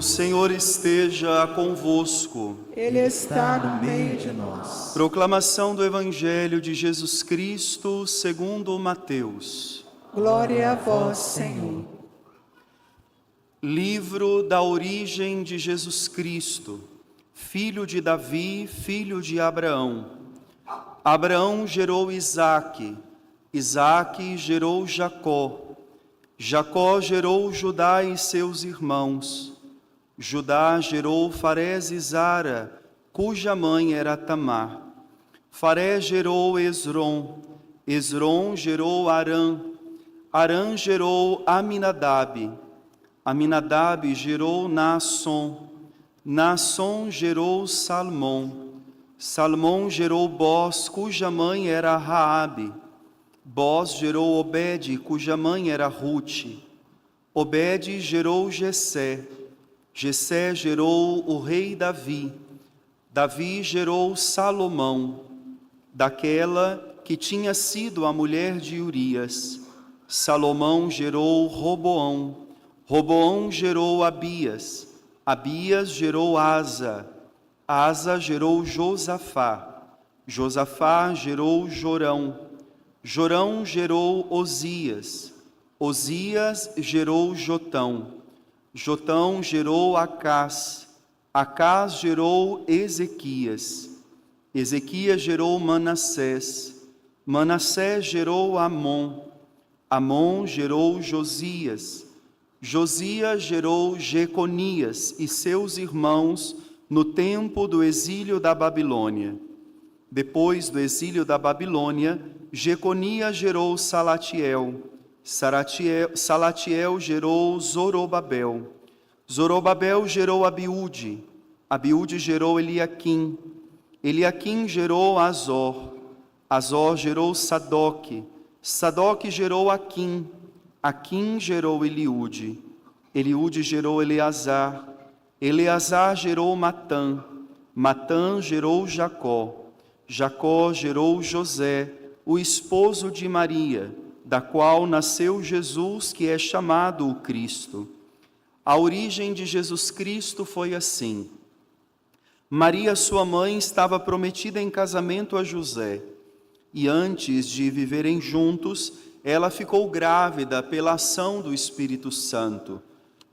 Senhor esteja convosco. Ele está no meio de nós. Proclamação do Evangelho de Jesus Cristo segundo Mateus. Glória a vós, Senhor. Livro da origem de Jesus Cristo, filho de Davi, filho de Abraão. Abraão gerou Isaque, Isaque gerou Jacó, Jacó gerou Judá e seus irmãos. Judá gerou Farés e Zara, cuja mãe era Tamar. Farés gerou Esrom, Esrom gerou Arã, Arã gerou Aminadab, Aminadab gerou Naasson, Naasson gerou Salmão, Salmão gerou Bós, cuja mãe era Raabe. Bós gerou Obed, cuja mãe era Rute. Obed gerou Jessé, Jessé gerou o rei Davi. Davi gerou Salomão, daquela que tinha sido a mulher de Urias. Salomão gerou Roboão, Roboão gerou Abias, Abias gerou Asa, Asa gerou Josafá, Josafá gerou Jorão, Jorão gerou Osias, Osias gerou Jotão, Jotão gerou Acás, Acás gerou Ezequias, Ezequias gerou Manassés, Manassés gerou Amon, Amon gerou Josias, Josias gerou Jeconias e seus irmãos no tempo do exílio da Babilônia. Depois do exílio da Babilônia, Jeconias gerou Salatiel, Salatiel gerou Zorobabel, Zorobabel gerou Abiúde, Abiúde gerou Eliaquim, Eliaquim gerou Azor, Azor gerou Sadoque, Sadoque gerou Aquim, Aquim gerou Eliúde, Eliúde gerou Eleazar, Eleazar gerou Matã, Matã gerou Jacó, Jacó gerou José, o esposo de Maria, da qual nasceu Jesus, que é chamado o Cristo. A origem de Jesus Cristo foi assim. Maria, sua mãe, estava prometida em casamento a José, e antes de viverem juntos, ela ficou grávida pela ação do Espírito Santo.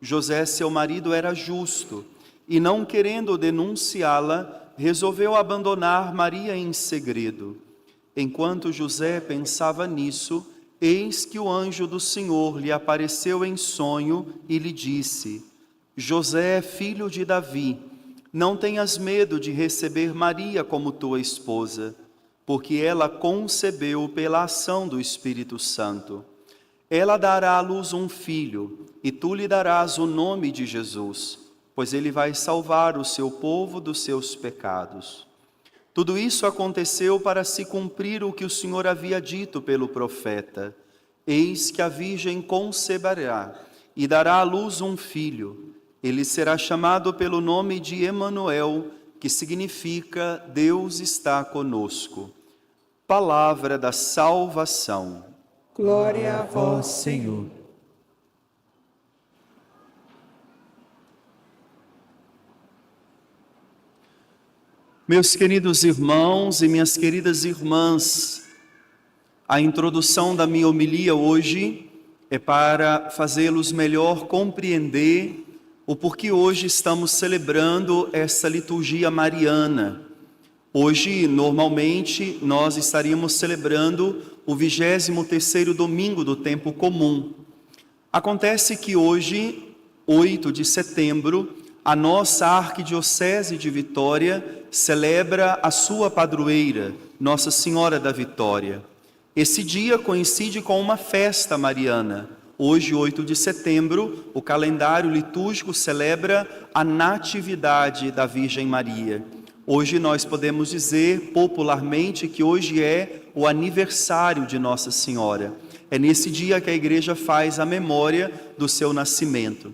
José, seu marido, era justo, e não querendo denunciá-la, resolveu abandonar Maria em segredo. Enquanto José pensava nisso, eis que o anjo do Senhor lhe apareceu em sonho e lhe disse: José, filho de Davi, não tenhas medo de receber Maria como tua esposa, porque ela concebeu pela ação do Espírito Santo. Ela dará à luz um filho, e tu lhe darás o nome de Jesus, pois ele vai salvar o seu povo dos seus pecados. Tudo isso aconteceu para se cumprir o que o Senhor havia dito pelo profeta: eis que a virgem conceberá e dará à luz um filho. Ele será chamado pelo nome de Emanuel, que significa Deus está conosco. Palavra da salvação. Glória a vós, Senhor. Meus queridos irmãos e minhas queridas irmãs, a introdução da minha homilia hoje é para fazê-los melhor compreender o porquê hoje estamos celebrando essa liturgia mariana. Hoje, normalmente, nós estaríamos celebrando o 23º domingo do tempo comum. Acontece que hoje, 8 de setembro, a nossa Arquidiocese de Vitória celebra a sua padroeira, Nossa Senhora da Vitória. Esse dia coincide com uma festa mariana. Hoje, 8 de setembro, o calendário litúrgico celebra a Natividade da Virgem Maria. Hoje nós podemos dizer popularmente que hoje é o aniversário de Nossa Senhora. É nesse dia que a Igreja faz a memória do seu nascimento.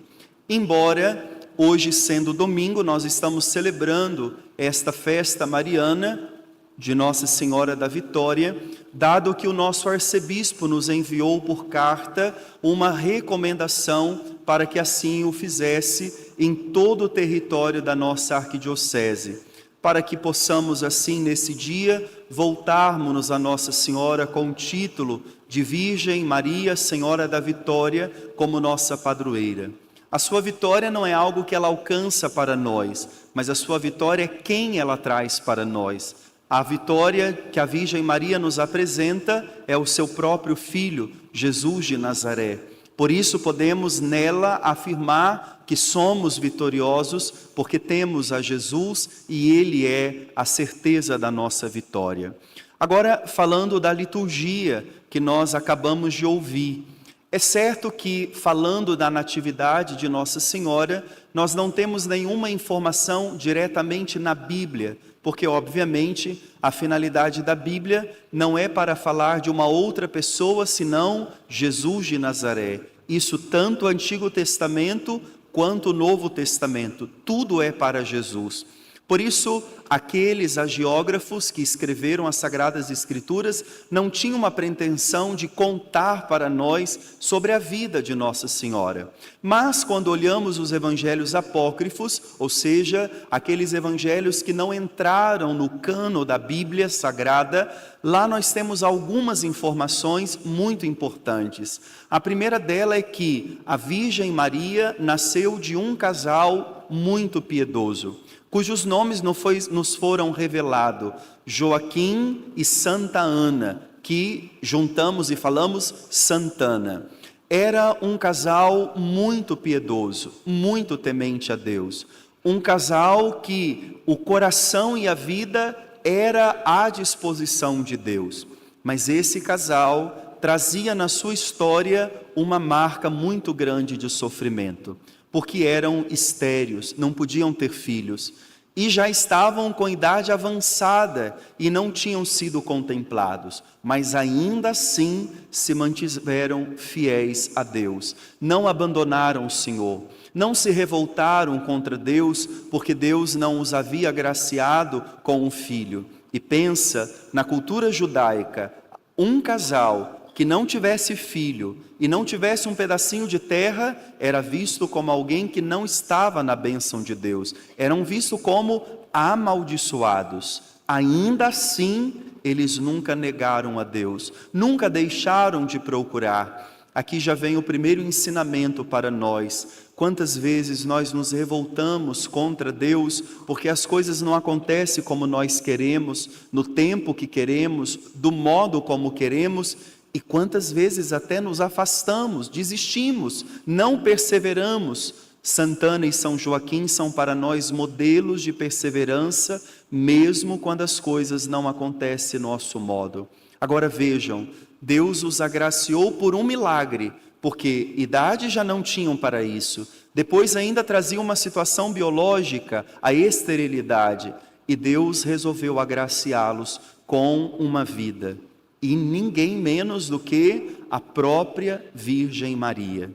Embora hoje, sendo domingo, nós estamos celebrando esta festa mariana de Nossa Senhora da Vitória, dado que o nosso arcebispo nos enviou por carta uma recomendação para que assim o fizesse em todo o território da nossa arquidiocese, para que possamos assim nesse dia voltarmos a Nossa Senhora com o título de Virgem Maria, Senhora da Vitória, como nossa padroeira. A sua vitória não é algo que ela alcança para nós, mas a sua vitória é quem ela traz para nós. A vitória que a Virgem Maria nos apresenta é o seu próprio Filho, Jesus de Nazaré. Por isso podemos nela afirmar que somos vitoriosos, porque temos a Jesus e Ele é a certeza da nossa vitória. Agora, falando da liturgia que nós acabamos de ouvir, é certo que, falando da natividade de Nossa Senhora, nós não temos nenhuma informação diretamente na Bíblia, porque, obviamente, a finalidade da Bíblia não é para falar de uma outra pessoa, senão Jesus de Nazaré. Isso tanto o Antigo Testamento quanto o Novo Testamento, tudo é para Jesus. Por isso, aqueles hagiógrafos que escreveram as Sagradas Escrituras não tinham uma pretensão de contar para nós sobre a vida de Nossa Senhora. Mas, quando olhamos os evangelhos apócrifos, ou seja, aqueles evangelhos que não entraram no cano da Bíblia Sagrada, lá nós temos algumas informações muito importantes. A primeira dela é que a Virgem Maria nasceu de um casal muito piedoso, cujos nomes nos foram revelados, Joaquim e Santa Ana, que juntamos e falamos Santana. Era um casal muito piedoso, muito temente a Deus. Um casal que o coração e a vida era à disposição de Deus. Mas esse casal trazia na sua história uma marca muito grande de sofrimento, porque eram estéreos, não podiam ter filhos, e já estavam com idade avançada e não tinham sido contemplados, mas ainda assim se mantiveram fiéis a Deus, não abandonaram o Senhor, não se revoltaram contra Deus, porque Deus não os havia agraciado com um filho. E pensa, na cultura judaica, um casal que não tivesse filho e não tivesse um pedacinho de terra, era visto como alguém que não estava na bênção de Deus. Eram vistos como amaldiçoados. Ainda assim, eles nunca negaram a Deus, nunca deixaram de procurar. Aqui já vem o primeiro ensinamento para nós. Quantas vezes nós nos revoltamos contra Deus, porque as coisas não acontecem como nós queremos, no tempo que queremos, do modo como queremos, e quantas vezes até nos afastamos, desistimos, não perseveramos. Santana e São Joaquim são para nós modelos de perseverança, mesmo quando as coisas não acontecem nosso modo. Agora vejam, Deus os agraciou por um milagre, porque idade já não tinham para isso. Depois ainda trazia uma situação biológica, a esterilidade, e Deus resolveu agraciá-los com uma vida. E ninguém menos do que a própria Virgem Maria.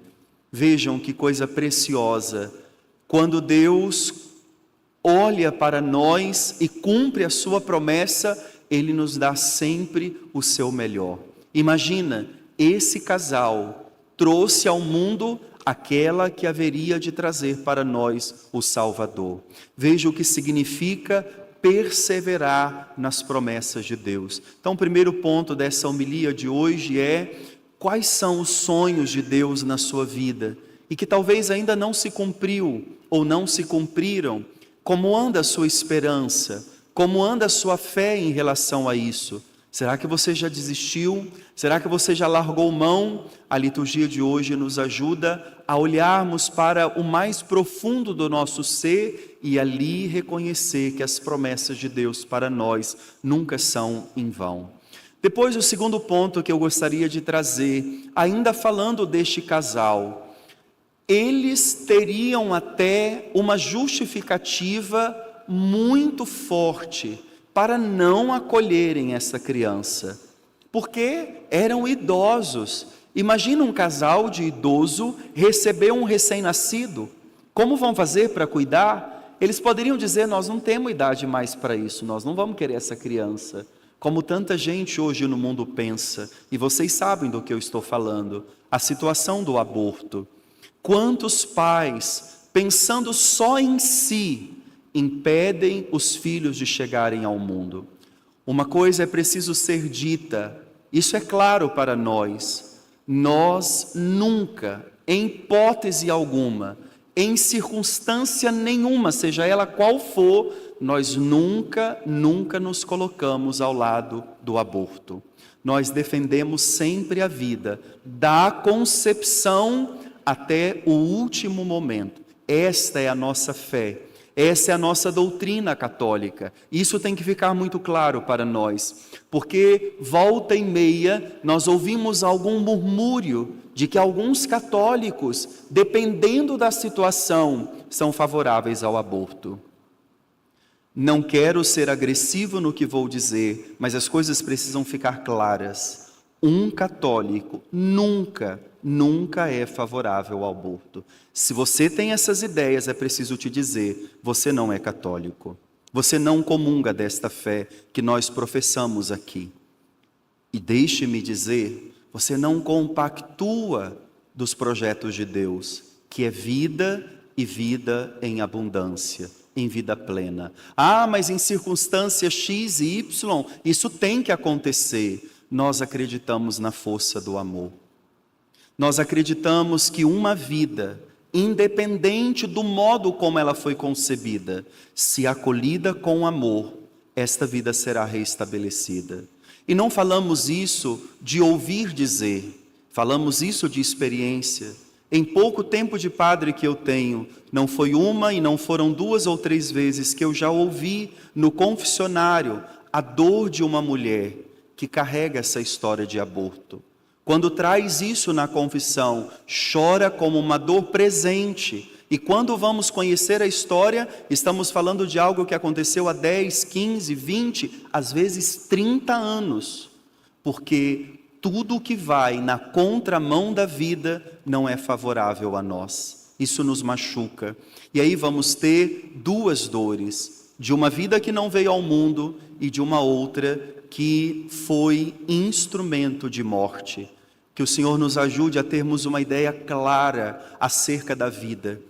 Vejam que coisa preciosa, quando Deus olha para nós e cumpre a sua promessa, Ele nos dá sempre o seu melhor. Imagina, esse casal trouxe ao mundo aquela que haveria de trazer para nós o Salvador. Veja o que significa perseverar nas promessas de Deus. Então, o primeiro ponto dessa homilia de hoje é: quais são os sonhos de Deus na sua vida e que talvez ainda não se cumpriu ou não se cumpriram? Como anda a sua esperança? Como anda a sua fé em relação a isso? Será que você já desistiu? Será que você já largou mão? A liturgia de hoje nos ajuda a olharmos para o mais profundo do nosso ser e ali reconhecer que as promessas de Deus para nós nunca são em vão. Depois, o segundo ponto que eu gostaria de trazer, ainda falando deste casal, eles teriam até uma justificativa muito forte para não acolherem essa criança, porque eram idosos. Imagina um casal de idoso receber um recém-nascido. Como vão fazer para cuidar? Eles poderiam dizer: nós não temos idade mais para isso, nós não vamos querer essa criança. Como tanta gente hoje no mundo pensa, e vocês sabem do que eu estou falando, a situação do aborto. Quantos pais pensando só em si, impedem os filhos de chegarem ao mundo. Uma coisa é preciso ser dita, isso é claro para nós: nós nunca, em hipótese alguma, em circunstância nenhuma, seja ela qual for, nós nunca nos colocamos ao lado do aborto. Nós defendemos sempre a vida, da concepção até o último momento. Esta é a nossa fé, essa é a nossa doutrina católica. Isso tem que ficar muito claro para nós, porque volta e meia nós ouvimos algum murmúrio de que alguns católicos, dependendo da situação, são favoráveis ao aborto. Não quero ser agressivo no que vou dizer, mas as coisas precisam ficar claras. Um católico nunca é favorável ao aborto. Se você tem essas ideias, é preciso te dizer, você não é católico. Você não comunga desta fé que nós professamos aqui. E deixe-me dizer, você não compactua dos projetos de Deus, que é vida e vida em abundância, em vida plena. Ah, mas em circunstâncias X e Y, isso tem que acontecer. Nós acreditamos na força do amor. Nós acreditamos que uma vida, independente do modo como ela foi concebida, se acolhida com amor, esta vida será reestabelecida. E não falamos isso de ouvir dizer, falamos isso de experiência. Em pouco tempo de padre que eu tenho, não foi uma e não foram 2 ou 3 vezes que eu já ouvi no confessionário a dor de uma mulher que carrega essa história de aborto. Quando traz isso na confissão, chora como uma dor presente. E quando vamos conhecer a história, estamos falando de algo que aconteceu há 10, 15, 20, às vezes 30 anos. Porque tudo que vai na contramão da vida não é favorável a nós. Isso nos machuca. E aí vamos ter 2 dores. De uma vida que não veio ao mundo e de uma outra que foi instrumento de morte. Que o Senhor nos ajude a termos uma ideia clara acerca da vida.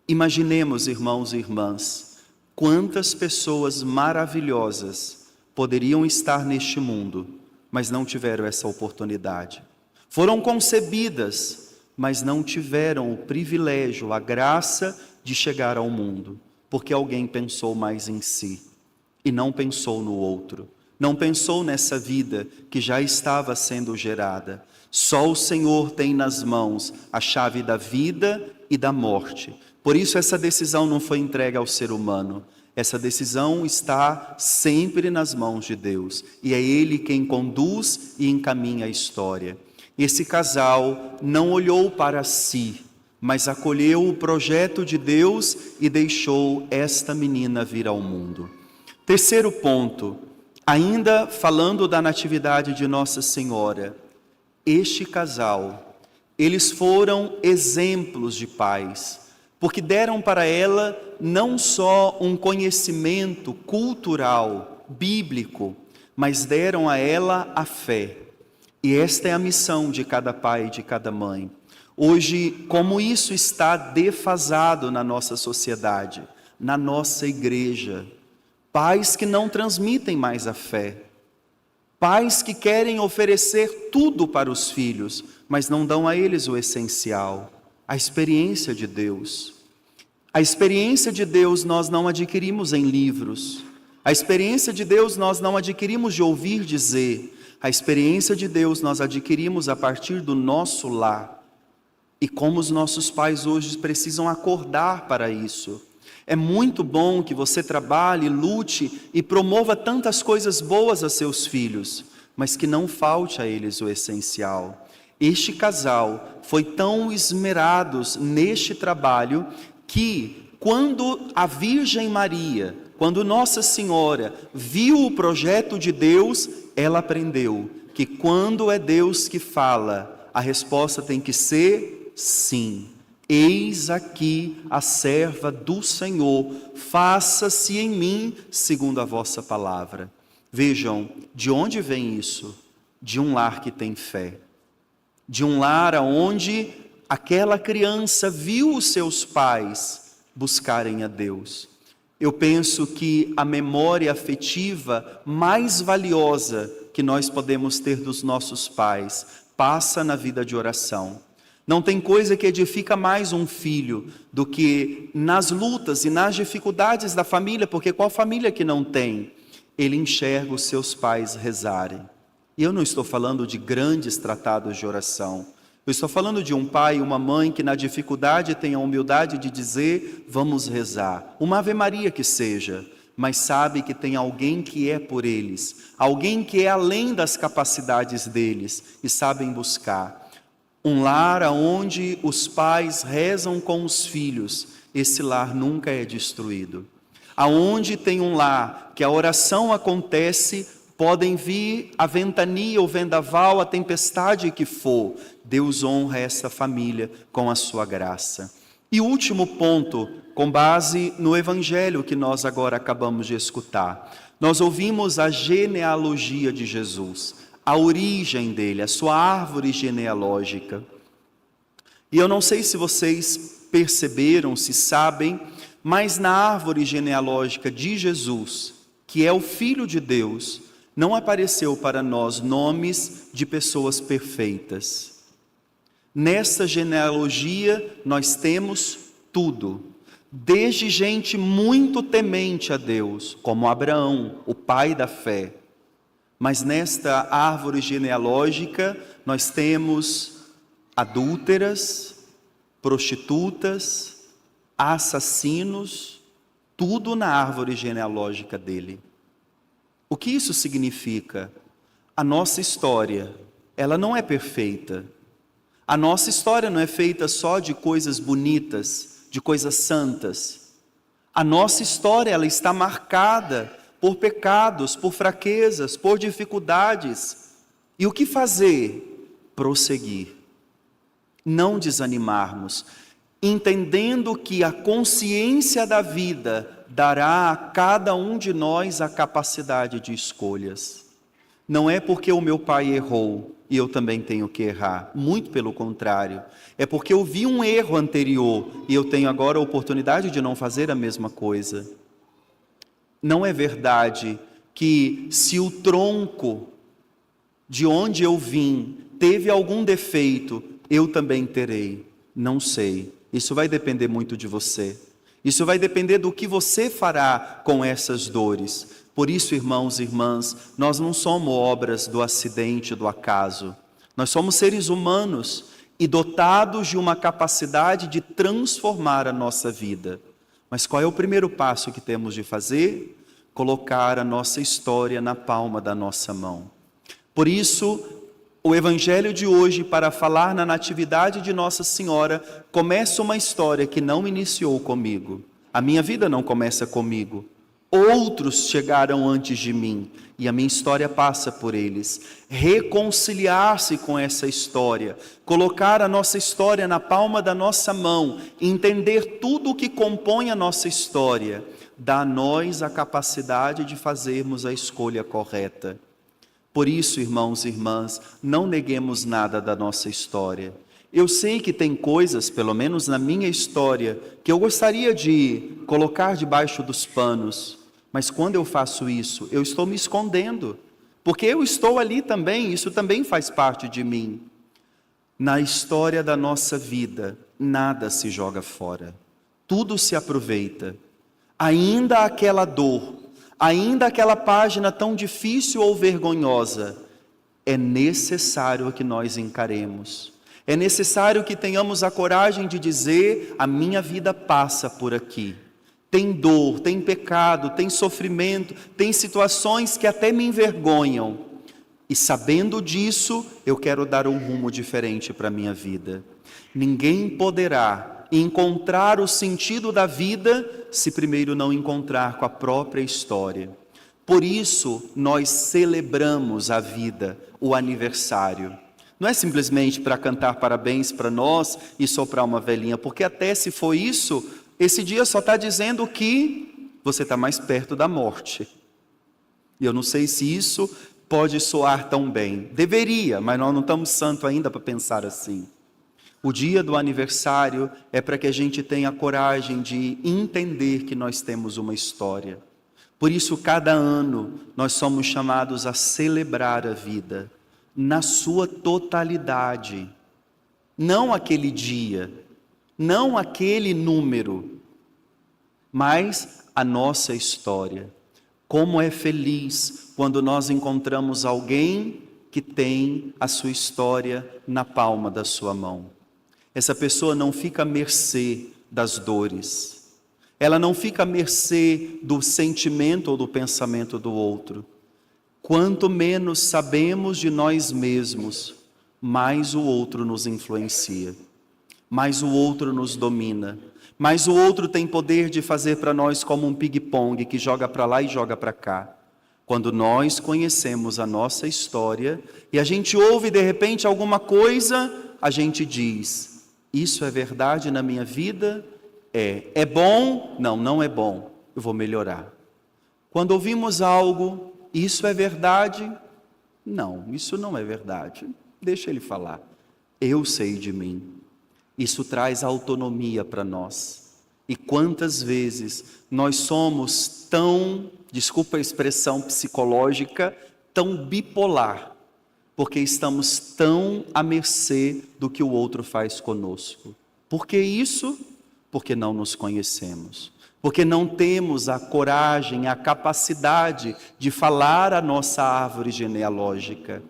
Imaginemos, irmãos e irmãs, quantas pessoas maravilhosas poderiam estar neste mundo, mas não tiveram essa oportunidade. Foram concebidas, mas não tiveram o privilégio, a graça de chegar ao mundo, porque alguém pensou mais em si e não pensou no outro. Não pensou nessa vida que já estava sendo gerada. Só o Senhor tem nas mãos a chave da vida e da morte. Por isso essa decisão não foi entregue ao ser humano. Essa decisão está sempre nas mãos de Deus. E é Ele quem conduz e encaminha a história. Esse casal não olhou para si, mas acolheu o projeto de Deus e deixou esta menina vir ao mundo. Terceiro ponto. Ainda falando da natividade de Nossa Senhora, este casal, eles foram exemplos de pais, porque deram para ela não só um conhecimento cultural, bíblico, mas deram a ela a fé. E esta é a missão de cada pai e de cada mãe. Hoje, como isso está defasado na nossa sociedade, na nossa igreja, pais que não transmitem mais a fé. Pais que querem oferecer tudo para os filhos, mas não dão a eles o essencial, a experiência de Deus. A experiência de Deus nós não adquirimos em livros. A experiência de Deus nós não adquirimos de ouvir dizer. A experiência de Deus nós adquirimos a partir do nosso lar. E como os nossos pais hoje precisam acordar para isso. É muito bom que você trabalhe, lute e promova tantas coisas boas a seus filhos, mas que não falte a eles o essencial. Este casal foi tão esmerados neste trabalho que quando a Virgem Maria, quando Nossa Senhora viu o projeto de Deus, ela aprendeu que quando é Deus que fala, a resposta tem que ser sim. Eis aqui a serva do Senhor, faça-se em mim segundo a vossa palavra. Vejam, de onde vem isso? De um lar que tem fé. De um lar onde aquela criança viu os seus pais buscarem a Deus. Eu penso que a memória afetiva mais valiosa que nós podemos ter dos nossos pais passa na vida de oração. Não tem coisa que edifica mais um filho do que nas lutas e nas dificuldades da família, porque qual família que não tem? Ele enxerga os seus pais rezarem. E eu não estou falando de grandes tratados de oração. Eu estou falando de um pai e uma mãe que na dificuldade tem a humildade de dizer, vamos rezar. Uma Ave Maria que seja, mas sabe que tem alguém que é por eles, alguém que é além das capacidades deles e sabem buscar. Um lar onde os pais rezam com os filhos, esse lar nunca é destruído. Aonde tem um lar que a oração acontece, podem vir a ventania, o vendaval, a tempestade que for, Deus honra essa família com a sua graça. E o último ponto, com base no evangelho que nós agora acabamos de escutar, nós ouvimos a genealogia de Jesus, a origem dele, a sua árvore genealógica. E eu não sei se vocês perceberam, se sabem, mas na árvore genealógica de Jesus, que é o Filho de Deus, não apareceu para nós nomes de pessoas perfeitas. Nessa genealogia nós temos tudo, desde gente muito temente a Deus, como Abraão, o pai da fé. Mas nesta árvore genealógica nós temos adúlteras, prostitutas, assassinos, tudo na árvore genealógica dele. O que isso significa? A nossa história, ela não é perfeita. A nossa história não é feita só de coisas bonitas, de coisas santas. A nossa história, ela está marcada por pecados, por fraquezas, por dificuldades. E o que fazer? Prosseguir. Não desanimarmos, entendendo que a consciência da vida dará a cada um de nós a capacidade de escolhas. Não é porque o meu pai errou e eu também tenho que errar, muito pelo contrário. É porque eu vi um erro anterior e eu tenho agora a oportunidade de não fazer a mesma coisa. Não é verdade que se o tronco de onde eu vim teve algum defeito, eu também terei. Não sei. Isso vai depender muito de você. Isso vai depender do que você fará com essas dores. Por isso, irmãos e irmãs, nós não somos obras do acidente, do acaso. Nós somos seres humanos e dotados de uma capacidade de transformar a nossa vida. Mas qual é o primeiro passo que temos de fazer? Colocar a nossa história na palma da nossa mão. Por isso, o evangelho de hoje, para falar na natividade de Nossa Senhora, começa uma história que não iniciou comigo. A minha vida não começa comigo. Outros chegaram antes de mim e a minha história passa por eles. Reconciliar-se com essa história, colocar a nossa história na palma da nossa mão, entender tudo o que compõe a nossa história, dá a nós a capacidade de fazermos a escolha correta. Por isso, irmãos e irmãs, não neguemos nada da nossa história. Eu sei que tem coisas, pelo menos na minha história, que eu gostaria de colocar debaixo dos panos, mas quando eu faço isso, eu estou me escondendo, porque eu estou ali também, isso também faz parte de mim. Na história da nossa vida, nada se joga fora, tudo se aproveita. Ainda aquela dor, ainda aquela página tão difícil ou vergonhosa, é necessário que nós encaremos. É necessário que tenhamos a coragem de dizer, a minha vida passa por aqui. Tem dor, tem pecado, tem sofrimento, tem situações que até me envergonham. E sabendo disso, eu quero dar um rumo diferente para a minha vida. Ninguém poderá encontrar o sentido da vida se primeiro não encontrar com a própria história. Por isso, nós celebramos a vida, o aniversário. Não é simplesmente para cantar parabéns para nós e soprar uma velhinha, porque até se for isso, esse dia só está dizendo que você está mais perto da morte. E eu não sei se isso pode soar tão bem. Deveria, mas nós não estamos santos ainda para pensar assim. O dia do aniversário é para que a gente tenha coragem de entender que nós temos uma história. Por isso, cada ano, nós somos chamados a celebrar a vida na sua totalidade. Não aquele dia, não aquele número, mas a nossa história. Como é feliz quando nós encontramos alguém que tem a sua história na palma da sua mão. Essa pessoa não fica à mercê das dores. Ela não fica à mercê do sentimento ou do pensamento do outro. Quanto menos sabemos de nós mesmos, mais o outro nos influencia, mais o outro nos domina, mais o outro tem poder de fazer para nós como um ping-pong que joga para lá e joga para cá. Quando nós conhecemos a nossa história e a gente ouve de repente alguma coisa, a gente diz: isso é verdade na minha vida? É bom? Não, não é bom. Eu vou melhorar. Quando ouvimos algo, isso é verdade? Não, isso não é verdade. Deixa ele falar. Eu sei de mim. Isso traz autonomia para nós. E quantas vezes nós somos tão, desculpa a expressão psicológica, tão bipolar, porque estamos tão à mercê do que o outro faz conosco. Por que isso? Porque não nos conhecemos. Porque não temos a coragem, a capacidade de falar a nossa árvore genealógica.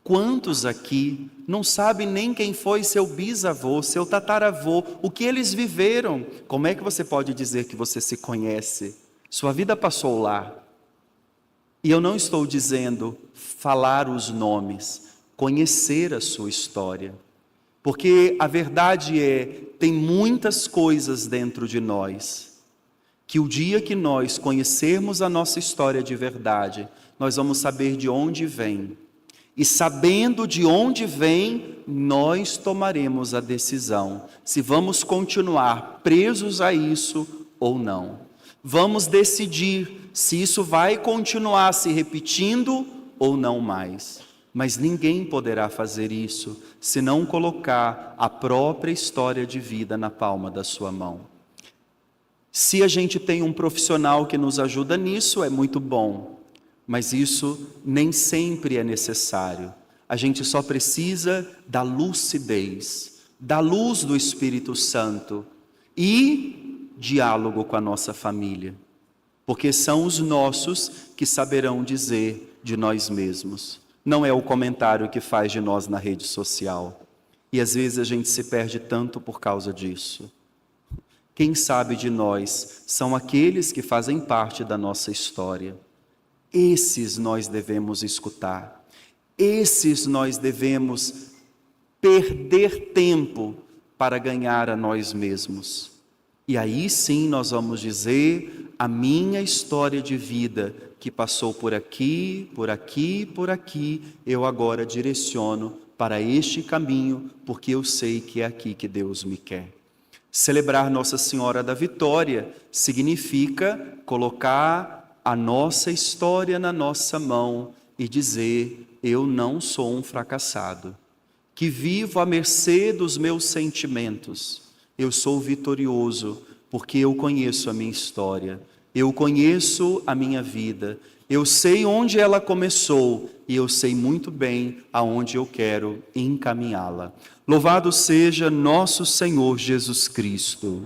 Quantos aqui não sabem nem quem foi seu bisavô, seu tataravô, o que eles viveram? Como é que você pode dizer que você se conhece? Sua vida passou lá. E eu não estou dizendo falar os nomes, conhecer a sua história. Porque a verdade tem muitas coisas dentro de nós, que o dia que nós conhecermos a nossa história de verdade, nós vamos saber de onde vem. E sabendo de onde vem, nós tomaremos a decisão se vamos continuar presos a isso ou não. Vamos decidir se isso vai continuar se repetindo ou não mais. Mas ninguém poderá fazer isso se não colocar a própria história de vida na palma da sua mão. Se a gente tem um profissional que nos ajuda nisso, é muito bom. Mas isso nem sempre é necessário. A gente só precisa da lucidez, da luz do Espírito Santo e diálogo com a nossa família. Porque são os nossos que saberão dizer de nós mesmos. Não é o comentário que faz de nós na rede social. E às vezes a gente se perde tanto por causa disso. Quem sabe de nós são aqueles que fazem parte da nossa história. Esses nós devemos escutar. Esses nós devemos perder tempo para ganhar a nós mesmos. E aí sim nós vamos dizer: a minha história de vida que passou por aqui, por aqui, por aqui, eu agora direciono para este caminho, porque eu sei que é aqui que Deus me quer. Celebrar Nossa Senhora da Vitória significa colocar a nossa história na nossa mão e dizer: eu não sou um fracassado, que vivo à mercê dos meus sentimentos. Eu sou vitorioso porque eu conheço a minha história, eu conheço a minha vida, eu sei onde ela começou e eu sei muito bem aonde eu quero encaminhá-la. Louvado seja nosso Senhor Jesus Cristo.